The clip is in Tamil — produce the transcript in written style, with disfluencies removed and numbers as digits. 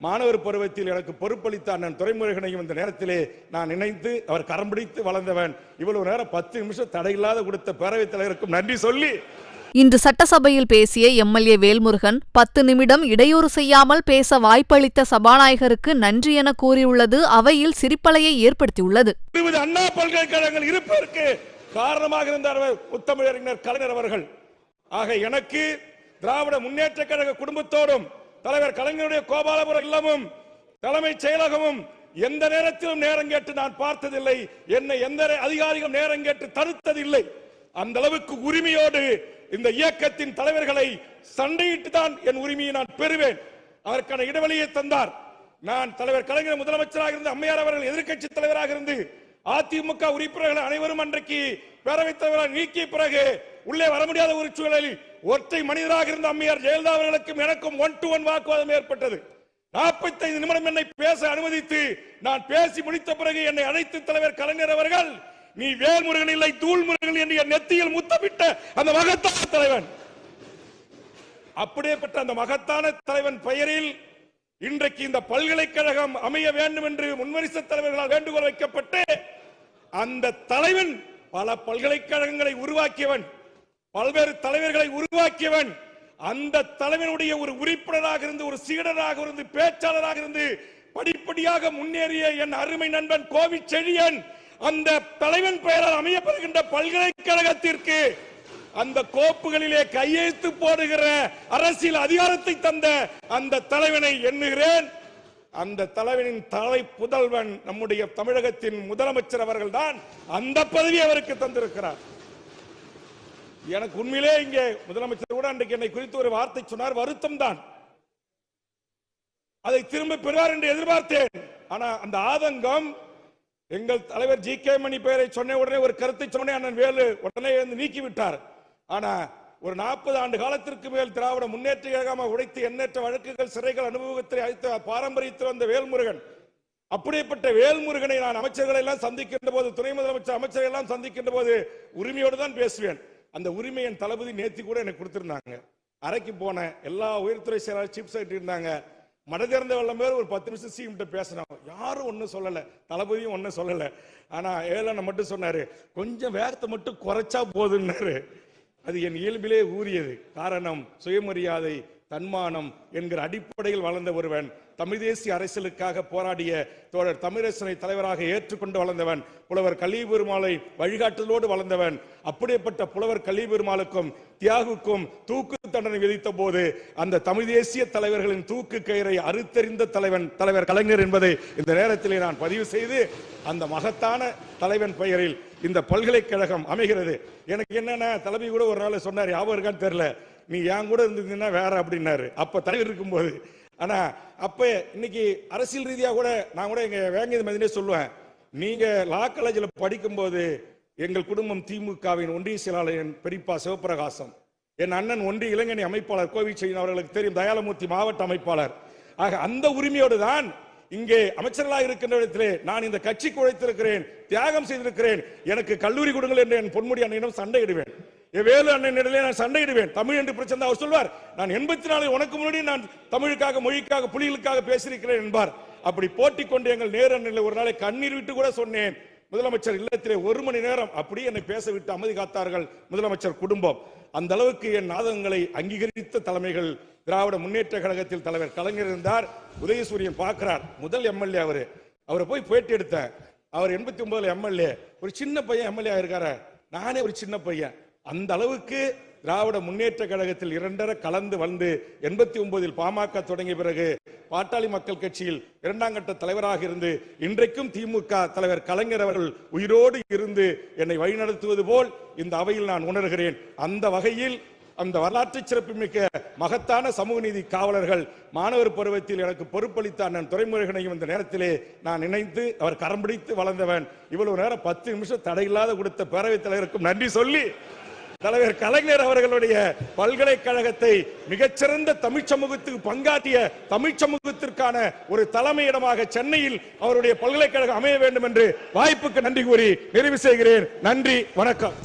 மாணவர் பருவத்தில் எனக்கு பொறுப்பளித்த அண்ணன் துரைமுருகனையும் இந்த நேரத்திலே நான் நினைத்து அவர் கரம் பிடித்து வளர்ந்தவன். இவ்வளவு நேரம் 10 நிமிஷம் தடையில்லாத கொடுத்த பேரவைத் தலைவருக்கும் நன்றி சொல்லி இன்று சட்டசபையில் பேசிய எம்எல்ஏ வேல்முருகன் 10 நிமிடம் இடையூறு செய்யாமல் பேச வாய்ப்பளித்த சபாநாயகருக்கு நன்றி என கூறியுள்ளது அவையில் சிரிப்பலையை ஏற்படுத்தியுள்ளது. அண்ணா பல்கலைக்கழகங்கள் இருப்பதற்கு காரணமாக இருந்தார் முத்தமிழறிஞர் கலைஞர் அவர்கள். ஆக எனக்கு திராவிட முன்னேற்ற கழக குடும்பத்தோடும் தலைவர் கலைஞருடைய கோபாலபுரம் இல்லமும் தலைமைச் செயலகமும் எந்த நேரத்திலும் நேரம் கேட்டு நான் பார்த்ததில்லை. என்னை எந்த அதிகாரிகளும் நேரம் கேட்டு தடுத்ததில்லை. அந்த அளவுக்கு உரிமையோடு இந்த இயக்கத்தின் தலைவர்களை சண்டையிட்டு தான் என் உரிமையை நான் பெறுவேன். அதற்கான இடைவெளியை தந்தார். நான் தலைவர் கலைஞர் முதலமைச்சராக இருந்து அம்மையார் அவர்கள் எதிர்க்கட்சி தலைவராக இருந்து அதிமுக உறுப்பினர்கள் அனைவரும் அன்றைக்கு பேரவைத் தலைவராக நீக்கிய பிறகு உள்ளே வர முடியாத ஒரு சூழலில் ஒற்றை மனிதராக இருந்த அம்மையார் ஜெயலலிதா அவர்களுக்கும் எனக்கும் 1-to-1 வாக்குவாதம் ஏற்பட்டது. 45 நிமிடம் என்னை பேச அனுமதித்து நான் பேசி முடித்த பிறகு என்னை அழைத்து தலைவர் கலைஞர் அவர்கள், நீ வேல்முருகன் இல்லை தூள்முருகன் என்று என் நெத்தியில் முத்தமிட்ட அந்த மகத்தான தலைவன், அப்படியேப்பட்ட அந்த மகத்தான தலைவன் பெயரில் இன்றைக்கு இந்த பல்கலைக்கழகம் அமைய வேண்டும் என்று முன்வரிசை தலைவர்களால் வேண்டுகோள் வைக்கப்பட்டு அந்த தலைவன் பல பல்கலைக்கழகங்களை உருவாக்கியவன், பல்வேறு தலைவர்களை உருவாக்கியவன். அந்த தலைவனுடைய ஒரு உறுப்பினராக இருந்து ஒரு சீடராக இருந்து பேச்சாளராக இருந்து படிப்படியாக முன்னேறிய என் அருமை நண்பன் கோவி செழியன் அந்த தலைவன் பெயரால் அமையப்படுகின்ற பல்கலைக்கழகத்திற்கு அந்த கோப்புகளிலே கையெழுத்து போடுகிற அரசியல் அதிகாரத்தை தந்த அந்த தலைவனை எண்ணுகிறேன். அந்த தலைவனின் தலை புதல்வன் நம்முடைய தமிழகத்தின் முதலமைச்சர் அவர்கள் தான் அந்த பதவி அவருக்கு தந்திருக்கிறார். எனக்கு உண்மையிலே இங்கே முதலமைச்சர் கூட அன்றைக்கு என்னை குறித்து ஒரு வார்த்தை சொன்னார், வருத்தம் தான். அதை திரும்ப பெறுவார் என்று எதிர்பார்த்தேன். ஆனா அந்த ஆதங்கம் எங்கள் தலைவர் ஜி.கே. மணி பெயரை சொன்ன உடனே ஒரு கருத்தை சொன்ன அண்ணன் வேலு உடனே நீக்கிவிட்டார். ஆனா ஒரு 40 ஆண்டு காலத்திற்கு மேல் திராவிட முன்னேற்ற கழகமாக உடைத்து எண்ணற்ற வழக்குகள் சிறைகள் அனுபவத்தை அளித்த பாரம்பரியத்தில் வந்த வேல்முருகன், அப்படிப்பட்ட வேல்முருகனை நான் அமைச்சர்களை எல்லாம் சந்திக்கின்ற போது, துணை முதலமைச்சர் அமைச்சர்கள் எல்லாம் சந்திக்கின்ற போது உரிமையோடு தான் பேசுவேன். அந்த உரிமை என் தளபதி நேத்தி கூட எனக்கு கொடுத்திருந்தாங்க. அறைக்கு போன எல்லா உயர்துறை செயலாளர் சீஃப் செக்ரட்டரி இருந்தாங்க. மனதிறந்த வெள்ளம் பேர் ஒரு 10 நிமிஷம் சிஎம் பேசினாங்க. யாரும் ஒன்னும் சொல்லல, தளபதியும் ஒன்னும் சொல்லல. ஆனா ஏழனை மட்டும் சொன்னாரு, கொஞ்சம் வேகத்தை மட்டும் குறைச்சா போதுன்னாரு. அது என் இயல்பிலே ஊறியது. காரணம் சுயமரியாதை, தன்மானம் என்கிற அடிப்படையில் வளர்ந்த ஒருவன். தமிழ் தேசிய அரசியலுக்காக போராடிய தோழர் தமிழரசனை தலைவராக ஏற்றுக்கொண்டு வளர்ந்தவன். புலவர் கலிபெருமாளை வழிகாட்டுதலோடு வளர்ந்தவன். அப்படிப்பட்ட புலவர் கலிபெருமாளுக்கும் தியாகுக்கும் தூக்கு தண்டனை விதித்த போது அந்த தமிழ் தேசிய தலைவர்களின் தூக்கு கயிறை அறுத்தறிந்த தலைவன் தலைவர் கலைஞர் என்பதை இந்த நேரத்திலே நான் பதிவு செய்து, அந்த மகத்தான தலைவன் பெயரில் இந்த பல்கலைக்கழகம் அமைகிறது. எனக்கு என்னன்னா, தலைமை கூட ஒரு நாள் சொன்னார், ஞாபகம் இருக்கான்னு தெரியல, நீ என் கூட இருந்ததுன்னா வேற அப்படின்னாரு. அப்ப தலைவர் இருக்கும்போது. ஆனா அப்ப இன்னைக்கு அரசியல் ரீதியா கூட நான் கூட எங்க வேங்கியது மதினே சொல்லுவேன், நீங்க லா காலேஜில் படிக்கும் போது எங்கள் குடும்பம் திமுகவின் ஒன்றிய செயலாளர் பெரியப்பா சிவபிரகாசம், என் அண்ணன் ஒன்றிய இளைஞணி அமைப்பாளர் கோவி செழியன் அவர்களுக்கு தெரியும், தயாளமூர்த்தி மாவட்ட அமைப்பாளர். ஆக அந்த உரிமையோடு தான் இங்கே அமைச்சர்களாக இருக்கின்ற இடத்திலே நான் இந்த கட்சிக்கு உழைத்திருக்கிறேன், தியாகம் செய்திருக்கிறேன். எனக்கு கல்லூரி கொடுங்கள் என்று என் பொன்முடி அண்ணனிடம் சண்டையிடுவேன், வேலு அண்ணனிடையே நான் சண்டையிடுவேன். தமிழ் என்று பிரச்சனை அவர் சொல்வார், நான் 84 உனக்கு முன்னாடி நான் தமிழுக்காக மொழிக்காக புலிகளுக்காக பேசியிருக்கிறேன் என்பார். அப்படி போட்டி கொண்டு எங்கள் நேரு அண்ணனில் ஒரு நாளை கண்ணீர் விட்டு கூட சொன்னேன். முதலமைச்சர் இல்லத்திலே 1 மணி நேரம் அப்படி என்னை பேச விட்டு அமைதி காத்தார்கள் முதலமைச்சர் குடும்பம். அந்த அளவுக்கு என் நாதகங்களை அங்கீகரித்த தலைமைகள் திராவிட முன்னேற்ற கழகத்தில் தலைவர் கலைஞர் இருந்தார். உதயசூரியன் பார்க்கிறார், முதல் எம்எல்ஏ அவரை போய் பேட்டி எடுத்தேன். அவர் 89 எம்எல்ஏ, ஒரு சின்ன பையன் எம்எல்ஏ இருக்காரு, நானே ஒரு சின்ன பையன். அந்த அளவுக்கு திராவிட முன்னேற்ற கழகத்தில் 2 கலந்து வந்து 89 பாமக தொடங்கிய பிறகு பாட்டாளி மக்கள் கட்சியில் 2ஆம் கட்ட தலைவராக இருந்து இன்றைக்கும் திமுக தலைவர் கலைஞர் அவர்கள் உயிரோடு இருந்து என்னை வழிநடத்துவது போல் இந்த அவையில் நான் உணர்கிறேன். அந்த வகையில் அந்த வரலாற்று சிறப்புமிக்க மகத்தான சமூக நீதி காவலர்கள் மாணவர் பருவத்தில் எனக்கு பொறுப்பளித்த அண்ணன் துரைமுருகனையும் இந்த நேரத்திலே நான் நினைத்து அவர் கரம் பிடித்து வளர்ந்தவன். இவ்வளவு நேரம் 10 நிமிஷம் தடையில்லாத கொடுத்த பேரவைத் தலைவருக்கும் நன்றி சொல்லி, தலைவர் கலைஞர் அவர்களுடைய பல்கலைக்கழகத்தை மிகச்சிறந்த தமிழ் சமூகத்துக்கு பங்காற்றிய தமிழ் சமூகத்திற்கான ஒரு தலைமையிடமாக சென்னையில் அவருடைய பல்கலைக்கழகம் அமைய வேண்டும் என்று வாய்ப்புக்கு நன்றி கூறி நிறைவு செய்கிறேன். நன்றி, வணக்கம்.